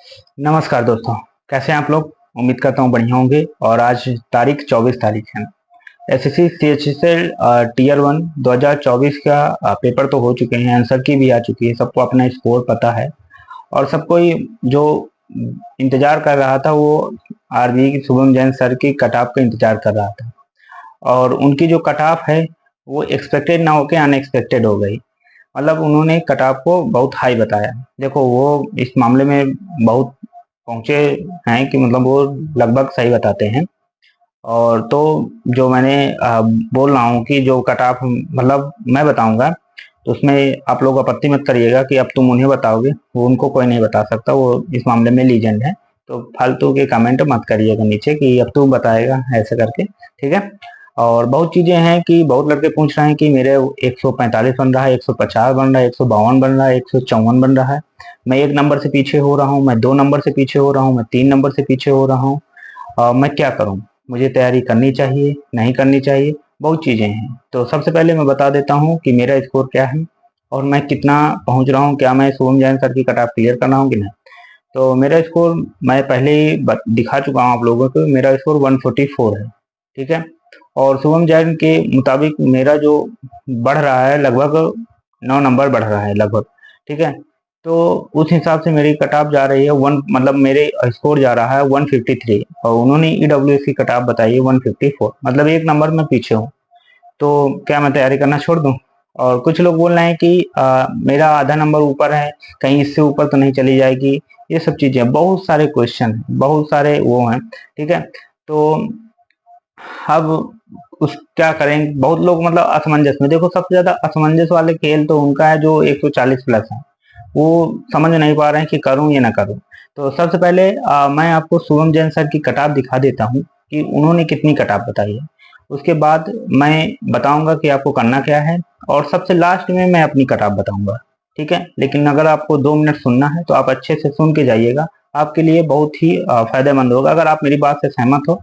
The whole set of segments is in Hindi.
नमस्कार दोस्तों, कैसे हैं आप लोग। उम्मीद करता हूँ बढ़िया होंगे। और आज तारीख 24 तारीख है। एसएससी सीएचएसएल टीयर 1 2024 का पेपर तो हो चुके हैं, आंसर की भी आ चुकी है, सबको अपना स्कोर पता है। और सब कोई जो इंतजार कर रहा था वो आरबी की शुभम जैन सर की कट ऑफ का इंतजार कर रहा था। और उनकी जो कट ऑफ है वो एक्सपेक्टेड ना होके अनएक्सपेक्टेड हो गई। मतलब उन्होंने कट ऑफ को बहुत हाई बताया। देखो वो इस मामले में बहुत पहुंचे हैं कि मतलब वो लगभग सही बताते हैं। और तो जो मैंने बोल रहा हूँ कि जो कट ऑफ मतलब मैं बताऊंगा, तो उसमें आप लोग आपत्ति मत करिएगा कि अब तुम उन्हें बताओगे, वो उनको कोई नहीं बता सकता, वो इस मामले में लीजेंड है। तो फालतू के कमेंट मत करिएगा नीचे कि अब तू बताएगा ऐसे करके, ठीक है। और बहुत चीजें हैं कि बहुत लड़के पूछ रहे हैं कि मेरे 145 बन रहा है, 150 बन रहा है, 152 बन रहा है, 154 बन रहा है। मैं 1 नंबर से पीछे हो रहा हूँ, मैं 2 नंबर से पीछे हो रहा हूँ, मैं 3 नंबर से पीछे हो रहा हूँ। मैं क्या करूँ, मुझे तैयारी करनी चाहिए नहीं करनी चाहिए, बहुत चीजें हैं। तो सबसे पहले मैं बता देता हूँ कि मेरा स्कोर क्या है और मैं कितना पहुंच रहा हूँ। क्या मैं शुभम जैन सर की कट ऑफ क्लियर कर रहा हूँ कि नहीं। तो मेरा स्कोर मैं पहले ही दिखा चुका हूँ आप लोगों को, मेरा स्कोर 144 है, ठीक है। और शुभम जैन के मुताबिक मेरा जो बढ़ रहा है लगभग 9 नंबर बढ़ रहा है लगभग, ठीक है। तो उस हिसाब से मेरी कट ऑफ जा रही है वन, मतलब मेरे स्कोर जा रहा है 153। और उन्होंने ईडब्ल्यूएस की कट ऑफ बताई है 154, मतलब 1 नंबर में पीछे हूँ। तो क्या मैं तैयारी करना छोड़ दूं। और कुछ लोग बोल रहे हैं कि मेरा आधा नंबर ऊपर है, कहीं इससे ऊपर तो नहीं चली जाएगी। ये सब चीजें, बहुत सारे क्वेश्चन हैं, बहुत सारे वो हैं, ठीक है। तो अब उस क्या करें, बहुत लोग मतलब असमंजस में, देखो सबसे ज्यादा असमंजस वाले खेल तो उनका है जो 140 प्लस है। वो समझ नहीं पा रहे हैं कि करूं या ना करूं। तो सबसे पहले मैं आपको शुभम जैन सर की कटाप दिखा देता हूं कि उन्होंने कितनी कटाप बताई है। उसके बाद मैं बताऊंगा कि आपको करना क्या है। और सबसे लास्ट में मैं अपनी कटाप बताऊंगा, ठीक है। लेकिन अगर आपको 2 मिनट सुनना है तो आप अच्छे से सुन के जाइएगा, आपके लिए बहुत ही फायदेमंद होगा। अगर आप मेरी बात से सहमत हो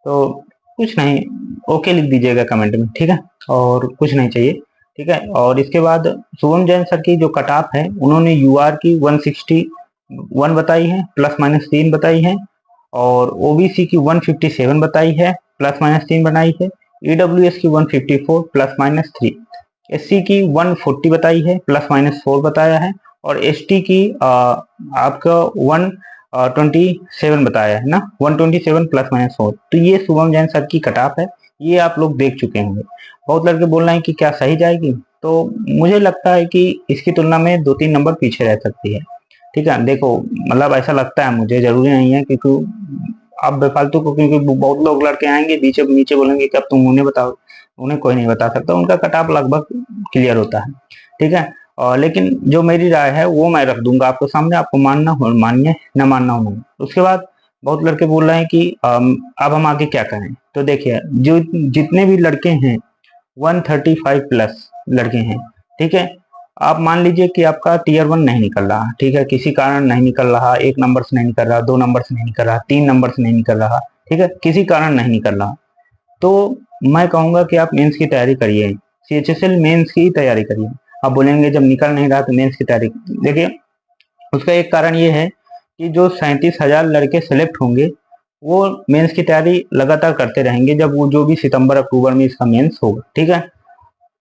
तो कुछ नहीं, ओके लिख दीजिएगा कमेंट में, ठीक है। और कुछ नहीं चाहिए, ठीक है। और इसके बाद शुभम जैन सर की जो कट ऑफ है, उन्होंने यूआर की 161 बताई है, प्लस माइनस 3 बताई है। और ओबीसी की 157 बताई है, प्लस माइनस 3 बनाई है। ईडब्ल्यूएस की 154 प्लस माइनस 3। एससी की 140 बताई है, प्लस माइनस 4 बताया है। और एसटी की आपका 127 बताया है ना, 127 प्लस माइनस 4। तो ये शुभम जैन सर की कट ऑफ है, ये आप लोग देख चुके होंगे। बहुत लड़के बोल रहे हैं कि क्या सही जाएगी, तो मुझे लगता है कि इसकी तुलना में 2-3 नंबर पीछे रह सकती है, ठीक है। देखो मतलब ऐसा लगता है मुझे, जरूरी नहीं है, क्योंकि आप बेफालतू को, क्योंकि बहुत लोग लड़के आएंगे बीच नीचे बोलेंगे कि अब तुम उन्हें बताओ। उन्हें कोई नहीं बता सकता, उनका कट ऑफ लगभग क्लियर होता है, ठीक है। और लेकिन जो मेरी राय है वो मैं रख दूंगा आपको सामने, आपको मानना हो मानिए, न मानना हो नहीं। उसके बाद बहुत लड़के बोल रहे हैं कि अब हम आगे क्या करें। तो देखिए, जो जितने भी लड़के हैं 135 प्लस लड़के हैं, ठीक है। आप मान लीजिए कि आपका टीयर 1 नहीं निकल रहा, ठीक है, किसी कारण नहीं निकल रहा, 1 नंबर से नहीं निकल रहा, 2 नंबर से नहीं निकल रहा, 3 नंबर से नहीं निकल रहा, ठीक है, किसी कारण नहीं निकल रहा। तो मैं कहूंगा कि आप मेंस की तैयारी करिए, सीएचएसएल मेंस की तैयारी करिए। आप बोलेंगे जब निकल नहीं रहा तो मेंस की तैयारी, देखिए उसका एक कारण ये है कि जो 37,000 लड़के सेलेक्ट होंगे वो मेंस की तैयारी लगातार करते रहेंगे, जब वो जो भी सितंबर अक्टूबर में इसका मेंस होगा, ठीक है।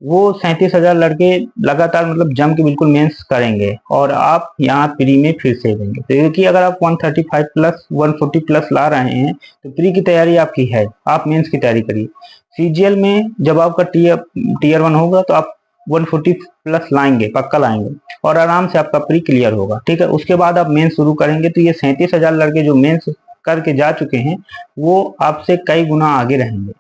वो 37,000 लड़के लगातार मतलब जम के बिल्कुल मेंस करेंगे और आप यहाँ प्री में फिर से देंगे। तो क्योंकि अगर आप 135 प्लस 140 प्लस ला रहे हैं तो प्री की तैयारी आपकी है, आप मेंस की तैयारी करिए। सीजीएल में जब आपका टीयर 1 होगा तो आप 140 प्लस लाएंगे, पक्का लाएंगे, और आराम से आपका प्री क्लियर होगा, ठीक है। उसके बाद आप मेंस शुरू करेंगे तो ये 37,000 लड़के जो मेंस करके जा चुके हैं वो आपसे कई गुना आगे रहेंगे।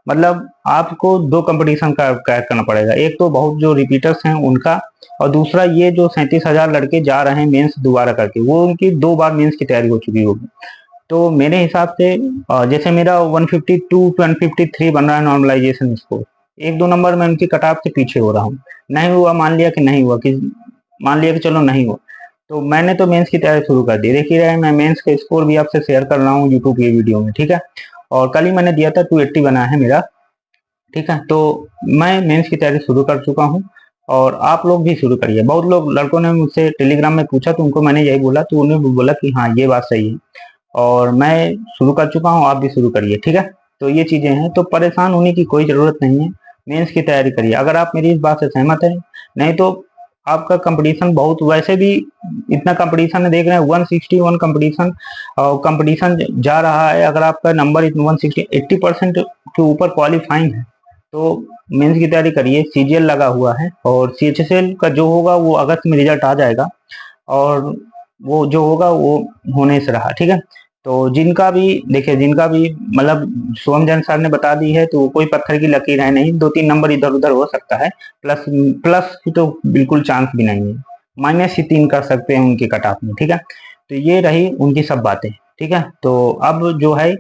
मतलब आपको 2 कंपटीशन का क्रैक करना पड़ेगा, एक तो बहुत जो रिपीटर्स हैं उनका, और दूसरा ये जो 37,000 लड़के जा रहे हैं मेंस दोबारा करके, वो उनकी 2 बार मेंस की तैयारी हो चुकी होगी। तो मेरे हिसाब से जैसे मेरा 152 153 बन रहा है नॉर्मलाइजेशन स्कोर, 1-2 नंबर में उनकी कट ऑफ से पीछे हो रहा हूँ। नहीं हुआ, मान लिया कि नहीं हुआ, कि मान लिया कि चलो नहीं हुआ, तो मैंने तो मेंस की तैयारी शुरू कर दी। देखिए रहे, मैं मेंस का स्कोर भी आपसे शेयर कर रहा हूँ यूट्यूब की वीडियो में, ठीक है। और कल ही मैंने दिया था 280 बना है मेरा, ठीक है। तो मैं मेंस की तैयारी शुरू कर चुका हूँ और आप लोग भी शुरू करिए। बहुत लोग लड़कों ने मुझसे टेलीग्राम में पूछा तो उनको मैंने यही बोला, तो उन्होंने भी बोला कि हाँ ये बात सही है, और मैं शुरू कर चुका हूँ, आप भी शुरू करिए, ठीक है। तो ये चीजें हैं, तो परेशान होने की कोई जरूरत नहीं है। मेंस की तैयारी करिए अगर आप मेरी इस बात से सहमत है। नहीं तो आपका कंपटीशन बहुत, वैसे भी इतना कंपटीशन है, देख रहे हैं 161 कंपटीशन, कंपटीशन जा रहा है। अगर आपका नंबर 160 80% के ऊपर क्वालिफाइंग है तो मेंस की तैयारी करिए। सीजीएल लगा हुआ है और सीएचएसएल का जो होगा वो अगस्त में रिजल्ट आ जाएगा, और वो जो होगा वो होने से रहा, ठीक है। तो जिनका भी देखिए, जिनका भी मतलब सोहम जैन सर ने बता दी है, तो कोई पत्थर की लकीर है नहीं, 2-3 नंबर इधर उधर हो सकता है, प्लस प्लस की तो बिल्कुल चांस भी नहीं है, माइनस ही 3 कर सकते हैं उनके कट ऑफ में, ठीक है। तो ये रही उनकी सब बातें, ठीक है। तो अब जो है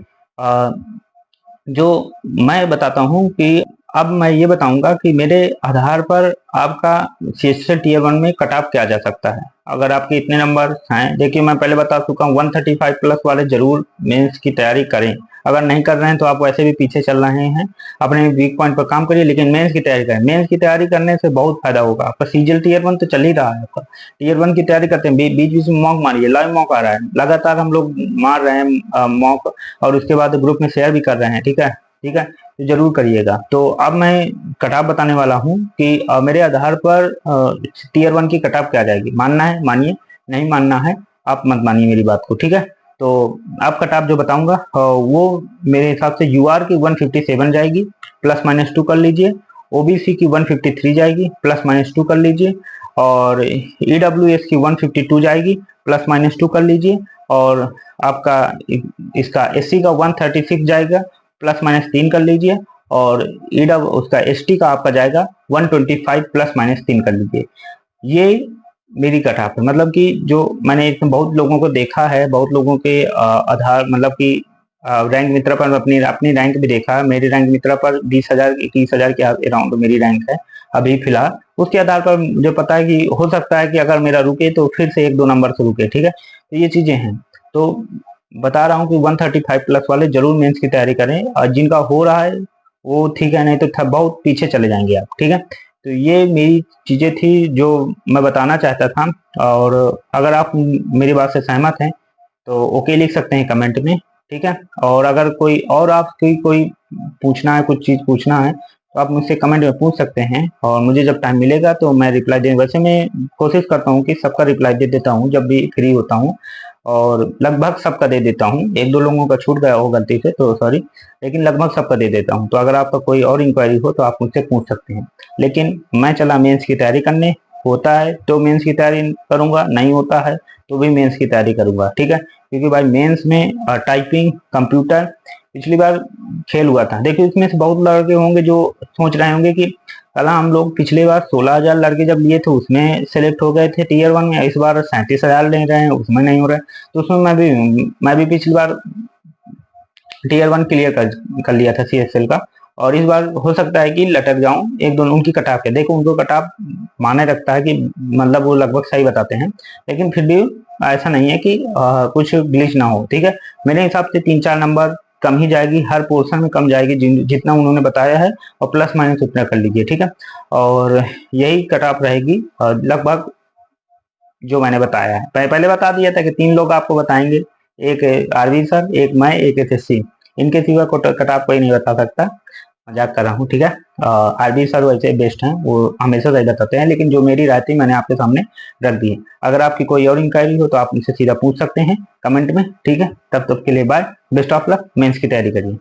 जो मैं बताता हूँ कि अब मैं ये बताऊंगा कि मेरे आधार पर आपका सीएचएसएल टीयर 1 में कट ऑफ क्या जा सकता है। अगर आपके इतने नंबर हैं, देखिए मैं पहले बता चुका हूँ, 135 प्लस वाले जरूर मेंस की तैयारी करें। अगर नहीं कर रहे हैं तो आप वैसे भी पीछे चल रहे हैं, अपने वीक पॉइंट पर काम करिए, लेकिन मेंस की तैयारी करें। मेंस की तैयारी करने से बहुत फायदा होगा आपका। सीजीएल टीयर 1 तो चल ही रहा है, आपका टीयर 1 की तैयारी करते हैं, बीच बीच में मॉक मारिए, लाइव मॉक आ रहा है, लगातार हम लोग मार रहे हैं मॉक, और उसके बाद ग्रुप में शेयर भी कर रहे हैं, ठीक है, ठीक है। तो जरूर करिएगा। तो अब मैं कटाप बताने वाला हूँ कि मेरे आधार पर टीयर 1 की कटाप क्या जाएगी। मानना है मानिए, नहीं मानना है आप मत मानिए मेरी बात को, ठीक है। तो आप कटाप जो बताऊंगा वो मेरे हिसाब से यूआर की 157 जाएगी, प्लस माइनस 2 कर लीजिए। ओबीसी की 153 जाएगी, प्लस माइनस 2 कर लीजिए। और ईडब्ल्यूएस की 152 जाएगी, प्लस माइनस 2 कर लीजिए। और आपका इसका एससी का 136 जाएगा, प्लस माइनस 3 कर लीजिए। और ईडब्ल्यू उसका एसटी का आपका जाएगा 125, प्लस माइनस 3 कर लीजिए। ये मेरी कट ऑफ है, मतलब कि जो मैंने इसमें बहुत लोगों को देखा है, बहुत लोगों के आधार मतलब कि रैंक मित्रा पर अपनी अपनी रैंक भी देखा है। मेरी रैंक मित्रा पर 20,000 30,000 के अराउंड मेरी रैंक है अभी फिलहाल। उसके आधार पर मुझे पता है कि हो सकता है कि अगर मेरा रुके तो फिर से 1-2 नंबर से रुके, ठीक है। तो ये चीजें हैं, तो बता रहा हूँ कि 135 प्लस वाले जरूर मेंस की तैयारी करें, और जिनका हो रहा है वो ठीक है, नहीं तो बहुत पीछे चले जाएंगे आप, ठीक है। तो ये मेरी चीजें थी जो मैं बताना चाहता था। और अगर आप मेरी बात से सहमत हैं तो ओके लिख सकते हैं कमेंट में, ठीक है। और अगर कोई और आपकी कोई पूछना है, कुछ चीज पूछना है, तो आप मुझसे कमेंट में पूछ सकते हैं, और मुझे जब टाइम मिलेगा तो मैं रिप्लाई दे, वैसे मैं कोशिश करता हूँ कि सबका रिप्लाई दे देता हूँ जब भी फ्री होता हूँ, और लगभग सबका दे देता हूँ। 1-2 लोगों का छूट गया हो गलती से तो सॉरी, लेकिन लगभग सबका दे देता हूँ। तो अगर आपका कोई और इंक्वायरी हो तो आप मुझसे पूछ सकते हैं। लेकिन मैं चला मेंस की तैयारी करने, होता है तो मेंस की तैयारी करूंगा, नहीं होता है तो भी मेंस की तैयारी करूंगा, ठीक है। क्योंकि भाई मेंस में टाइपिंग, कंप्यूटर पिछली बार फेल हुआ था। देखिए इसमें से बहुत लड़के होंगे जो सोच रहे होंगे कि कला हम लोग पिछली बार 16,000 लड़के जब लिए थे उसमें सेलेक्ट हो गए थे टीयर 1 में, इस बार 37,000 ले रहे हैं उसमें नहीं हो रहा है। तो उसमें मैं भी पिछली बार टीयर 1 क्लियर कर लिया था सीएसएल का, और इस बार हो सकता है कि लटक जाऊं। 1-2 उनकी कटाप है, देखो उनको कटाप माने रखता है कि मतलब वो लगभग सही बताते हैं, लेकिन फिर भी ऐसा नहीं है कि कुछ ग्लिच ना हो, ठीक है। मेरे हिसाब से 3-4 नंबर कम ही जाएगी, हर पोर्शन में कम जाएगी जितना उन्होंने बताया है, और प्लस माइनस उतना कर लीजिए, ठीक है। और यही कटाप रहेगी लगभग जो मैंने बताया है। पहले बता दिया था कि 3 लोग आपको बताएंगे, एक आरवी सर, एक मैं, एक एसएससी। इनके सिवा कटाप कोई नहीं बता सकता, मजाक कर रहा हूँ, ठीक है। आरबी सर वैसे बेस्ट हैं, वो हमेशा सही बताते हैं, लेकिन जो मेरी राय थी मैंने आपके सामने रख दी है। अगर आपकी कोई और इंक्वायरी हो तो आप मुझसे सीधा पूछ सकते हैं कमेंट में, ठीक है। तब तक के लिए bye, best of luck, mains की तैयारी करिए।